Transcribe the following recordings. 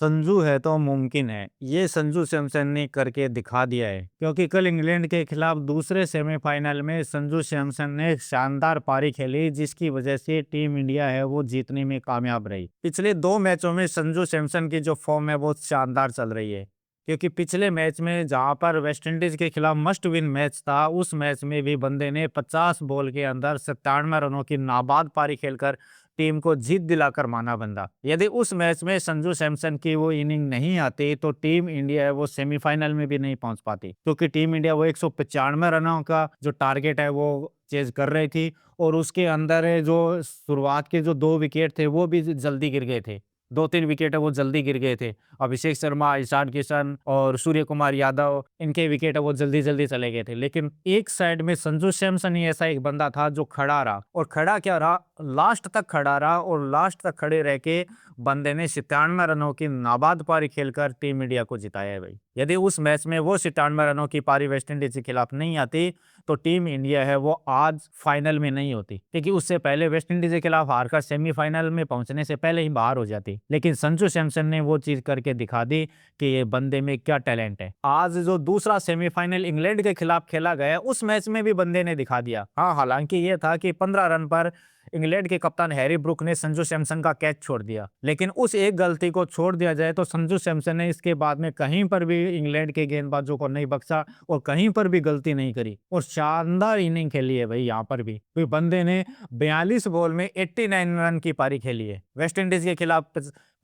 संजू है तो मुमकिन है। ये संजू सैमसन ने करके दिखा दिया है, क्योंकि कल इंग्लैंड के खिलाफ दूसरे सेमीफाइनल में संजू सैमसन ने एक शानदार पारी खेली, जिसकी वजह से टीम इंडिया है वो जीतने में कामयाब रही। पिछले 2 मैचों में संजू सैमसन की जो फॉर्म है वो शानदार चल रही है, क्योंकि पिछले मैच में जहां पर वेस्टइंडीज के खिलाफ मस्ट विन मैच था, उस मैच में भी बंदे ने 50 बॉल के अंदर 97 रनों की नाबाद पारी खेलकर टीम को जीत दिलाकर माना बंदा। यदि उस मैच में संजू सैमसन की वो इनिंग नहीं आती तो टीम इंडिया है वो सेमीफाइनल में भी नहीं पहुंच पाती, क्योंकि टीम इंडिया वो 195 रनों का जो टारगेट है वो चेज कर रही थी। और उसके अंदर जो शुरुआत के जो 2 विकेट थे वो भी जल्दी गिर गए थे। 2-3 विकेट है वो जल्दी गिर गए थे। अभिषेक शर्मा, ईशान किशन और सूर्य कुमार यादव, इनके विकेट है वो जल्दी-जल्दी चले गए थे। लेकिन एक साइड में संजू सैमसन ही ऐसा एक बंदा था जो खड़ा रहा, और खड़ा क्या रहा, लास्ट तक खड़ा रहा, और लास्ट तक खड़े रह के बंदे ने 97 रनों की नाबाद पारी खेलकर टीम इंडिया को जिताया है भाई। यदि उस मैच में वो 97 रनों की पारी वेस्टइंडीज के खिलाफ नहीं आती तो टीम इंडिया है वो आज फाइनल में नहीं होती, क्योंकि उससे पहले वेस्टइंडीज के खिलाफ हारकर सेमीफाइनल में पहुंचने से पहले ही बाहर हो जाती। लेकिन संजू सैमसन ने वो चीज करके दिखा दी कि ये बंदे में क्या टैलेंट है। आज जो दूसरा सेमीफाइनल इंग्लैंड के खिलाफ खेला गया, उस मैच में भी बंदे ने दिखा दिया। हाँ, हालांकि ये था कि 15 रन पर इंग्लैंड के कप्तान हैरी ब्रूक ने संजू सैमसन का कैच छोड़ दिया, लेकिन उस एक गलती को छोड़ दिया जाए तो संजू सैमसन ने इसके बाद में कहीं पर भी इंग्लैंड के गेंदबाजों को नहीं बख्शा और कहीं पर भी गलती नहीं करी, और शानदार इनिंग खेली है भाई। यहाँ पर भी कोई बंदे ने 42 बॉल में 89 रन की पारी खेली है। वेस्ट इंडीज के खिलाफ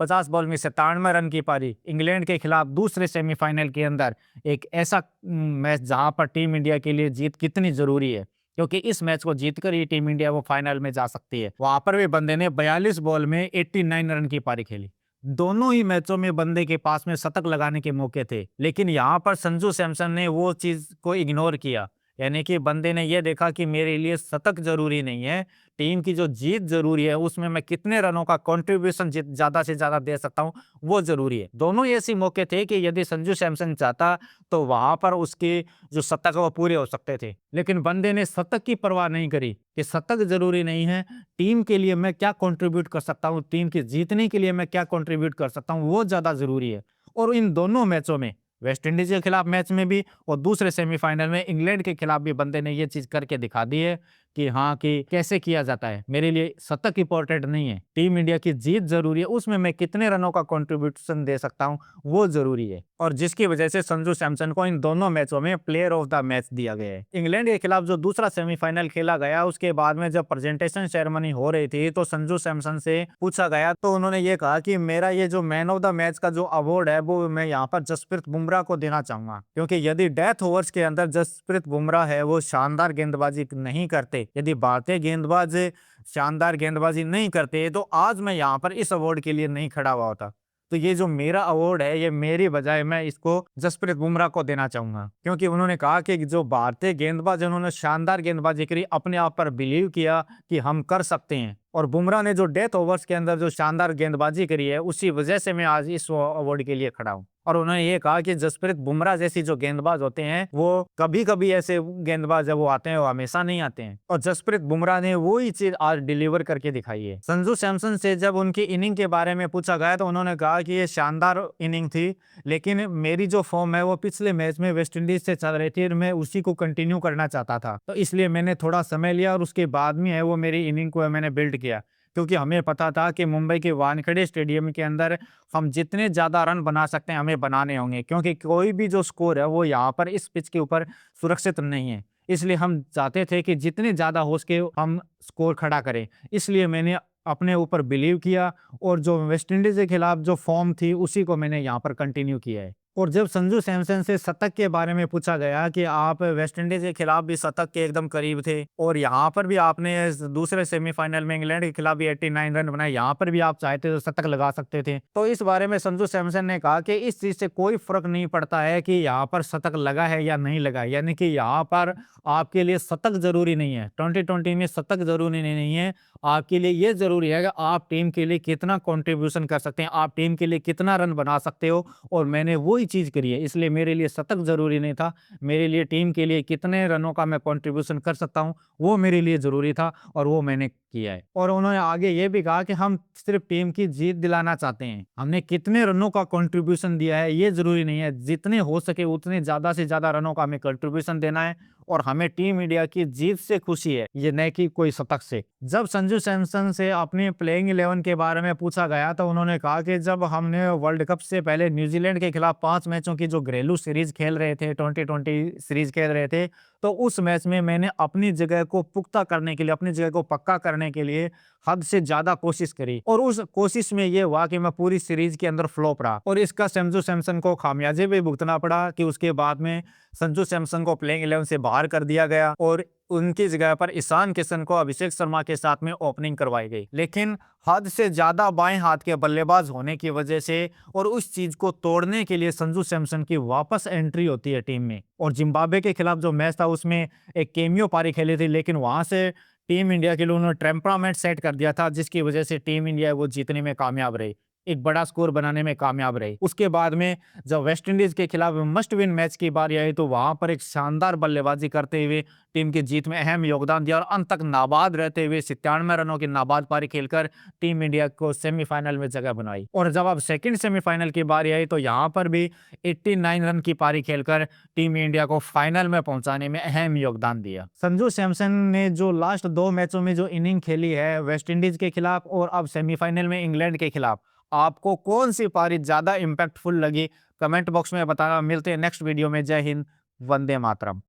50 बॉल में 97 रन की पारी, इंग्लैंड के खिलाफ दूसरे सेमीफाइनल के अंदर एक ऐसा मैच जहां पर टीम इंडिया के लिए जीत कितनी जरूरी है, क्योंकि इस मैच को जीतकर ही टीम इंडिया वो फाइनल में जा सकती है। वहां पर भी बंदे ने 42 बॉल में 89 रन की पारी खेली। दोनों ही मैचों में बंदे के पास में शतक लगाने के मौके थे, लेकिन यहाँ पर संजू सैमसन ने वो चीज को इग्नोर किया। यानी कि बंदे ने ये देखा कि मेरे लिए शतक जरूरी नहीं है, टीम की जो जीत जरूरी है, उसमें मैं कितने रनों का कंट्रीब्यूशन ज्यादा से ज्यादा दे सकता हूँ वो जरूरी है। दोनों ही ऐसे मौके थे कि यदि संजू सैमसन चाहता तो वहां पर उसके जो शतक है वो पूरे हो सकते थे, लेकिन बंदे ने शतक की परवाह नहीं करी कि शतक जरूरी नहीं है, टीम के लिए मैं क्या कंट्रीब्यूट कर सकता हूँ, टीम के जीतने के लिए मैं क्या कंट्रीब्यूट कर सकता हूँ, वो ज्यादा जरूरी है। और इन दोनों मैचों में, वेस्ट इंडीज के खिलाफ मैच में भी और दूसरे सेमीफाइनल में इंग्लैंड के खिलाफ भी, बंदे ने ये चीज करके दिखा दी है कि हाँ, कि कैसे किया जाता है। मेरे लिए शतक इंपॉर्टेंट नहीं है, टीम इंडिया की जीत जरूरी है, उसमें मैं कितने रनों का कंट्रीब्यूशन दे सकता हूँ वो जरूरी है। और जिसकी वजह से संजू सैमसन को इन दोनों मैचों में प्लेयर ऑफ द मैच दिया गया है। इंग्लैंड के खिलाफ जो दूसरा सेमीफाइनल खेला गया, उसके बाद में जब प्रेजेंटेशन सेरेमनी हो रही थी तो संजू सैमसन से पूछा गया तो उन्होंने ये कहा कि मेरा ये जो मैन ऑफ द मैच का जो अवार्ड है वो मैं यहाँ पर जसप्रीत बुमराह को देना चाहूंगा, क्योंकि यदि डेथ ओवर्स के अंदर जसप्रीत बुमराह है वो शानदार गेंदबाजी नहीं करते, यदि भारतीय गेंदबाज शानदार गेंदबाजी नहीं करते, तो आज मैं यहाँ पर इस अवार्ड के लिए नहीं खड़ा हुआ होता। तो ये जो मेरा अवार्ड है, ये मेरी बजाय मैं इसको जसप्रीत बुमराह को देना चाहूंगा, क्योंकि उन्होंने कहा कि जो भारतीय गेंदबाज, उन्होंने शानदार गेंदबाजी करी, अपने आप पर बिलीव किया कि हम कर सकते हैं। और बुमराह ने जो डेथ ओवर्स के अंदर जो शानदार गेंदबाजी करी है, उसी वजह से मैं आज इस अवार्ड के लिए खड़ा हूँ। और उन्होंने ये कहा कि जसप्रीत बुमराह जैसी जो गेंदबाज होते हैं वो कभी कभी ऐसे गेंदबाज जब वो आते हैं वो हमेशा नहीं आते हैं, और जसप्रीत बुमराह ने वो ही चीज आज डिलीवर करके दिखाई है। संजू सैमसन से जब उनकी इनिंग के बारे में पूछा गया तो उन्होंने कहा कि ये शानदार इनिंग थी, लेकिन मेरी जो फॉर्म है वो पिछले मैच में वेस्टइंडीज से चल रही थी और मैं उसी को कंटिन्यू करना चाहता था, तो इसलिए मैंने थोड़ा समय लिया और उसके बाद में है वो मेरी इनिंग को मैंने बिल्ड किया, क्योंकि हमें पता था कि मुंबई के वानखेड़े स्टेडियम के अंदर हम जितने ज्यादा रन बना सकते हैं हमें बनाने होंगे, क्योंकि कोई भी जो स्कोर है वो यहाँ पर इस पिच के ऊपर सुरक्षित नहीं है। इसलिए हम चाहते थे कि जितने ज्यादा हो सके हम स्कोर खड़ा करें, इसलिए मैंने अपने ऊपर बिलीव किया और जो वेस्टइंडीज के खिलाफ जो फॉर्म थी उसी को मैंने यहाँ पर कंटिन्यू किया है। और जब संजू सैमसन से शतक के बारे में पूछा गया कि आप वेस्टइंडीज के खिलाफ भी शतक के एकदम करीब थे और यहाँ पर भी आपने दूसरे सेमीफाइनल में इंग्लैंड के खिलाफ भी 89 रन बनाए, यहाँ पर भी आप चाहते तो शतक लगा सकते थे, तो इस बारे में संजू सैमसन ने कहा कि इस चीज से कोई फर्क नहीं पड़ता है कि यहाँ पर शतक लगा है या नहीं लगा, यानी कि यहाँ पर आपके लिए शतक जरूरी नहीं है, 2020 में शतक जरूरी नहीं है, आपके लिए ये जरूरी है कि आप टीम के लिए कितना कंट्रीब्यूशन कर सकते हैं, आप टीम के लिए कितना रन बना सकते हो। और मैंने वो ही चीज करी है, इसलिए मेरे लिए शतक जरूरी नहीं था। मेरे लिए टीम के लिए कितने रनों का मैं कंट्रीब्यूशन कर सकता हूँ, वो मेरे लिए जरूरी था और वो मैंने किया है। और उन्होंने आगे ये भी कहा कि हम सिर्फ टीम की जीत दिलाना चाहते हैं, हमने कितने रनों का कंट्रीब्यूशन दिया है ये जरूरी नहीं है, जितने हो सके उतने ज्यादा से ज्यादा रनों का हमें कंट्रीब्यूशन देना है और हमें टीम इंडिया की जीत से खुशी है, ये नहीं कि कोई शतक से। जब संजू सैमसन से अपने प्लेइंग 11 के बारे में पूछा गया तो उन्होंने कहा कि जब हमने वर्ल्ड कप से पहले न्यूजीलैंड के खिलाफ 5 मैचों की जो घरेलू सीरीज खेल रहे थे, 2020 सीरीज खेल रहे थे, तो उस मैच में मैंने अपनी जगह को पुख्ता करने के लिए, अपनी जगह को पक्का करने के लिए हद से ज्यादा कोशिश करी और उस कोशिश में ये हुआ कि मैं पूरी सीरीज के अंदर फ्लॉप रहा और इसका संजू सैमसन को खामियाजे भी भुगतना पड़ा कि उसके बाद में संजू सैमसन को प्लेइंग 11 से बाहर कर दिया गया और उनकी जगह पर ईशान किशन को अभिषेक शर्मा के साथ में ओपनिंग करवाई गई। लेकिन हद से ज्यादा बाएं हाथ के बल्लेबाज होने की वजह से और उस चीज को तोड़ने के लिए संजू सैमसन की वापस एंट्री होती है टीम में। और जिम्बाब्वे के खिलाफ जो मैच था उसमें एक केमियो पारी खेली थी, लेकिन वहां से टीम इंडिया के लिए उन्होंने टेम्परामेंट सेट कर दिया था, जिसकी वजह से टीम इंडिया वो जीतने में कामयाब रही, एक बड़ा स्कोर बनाने में कामयाब रही। उसके बाद में जब वेस्ट इंडीज के खिलाफ मस्ट विन मैच की बारी आई तो वहां पर एक शानदार बल्लेबाजी करते हुए टीम की जीत में अहम योगदान दिया और अंत तक नाबाद रहते हुए 97 रनों की नाबाद पारी खेलकर टीम इंडिया को सेमीफाइनल में जगह बनाई। और जब अब सेकंड सेमीफाइनल की बारी आई तो यहाँ पर भी 89 रन की पारी खेलकर टीम इंडिया को फाइनल में पहुंचाने में अहम योगदान दिया। संजू सैमसन ने जो लास्ट 2 मैचों में जो इनिंग खेली है, वेस्ट इंडीज के खिलाफ और अब सेमीफाइनल में इंग्लैंड के खिलाफ, आपको कौन सी पारी ज्यादा इंपैक्टफुल लगी, कमेंट बॉक्स में बताना। मिलते हैं नेक्स्ट वीडियो में। जय हिंद, वंदे मातरम।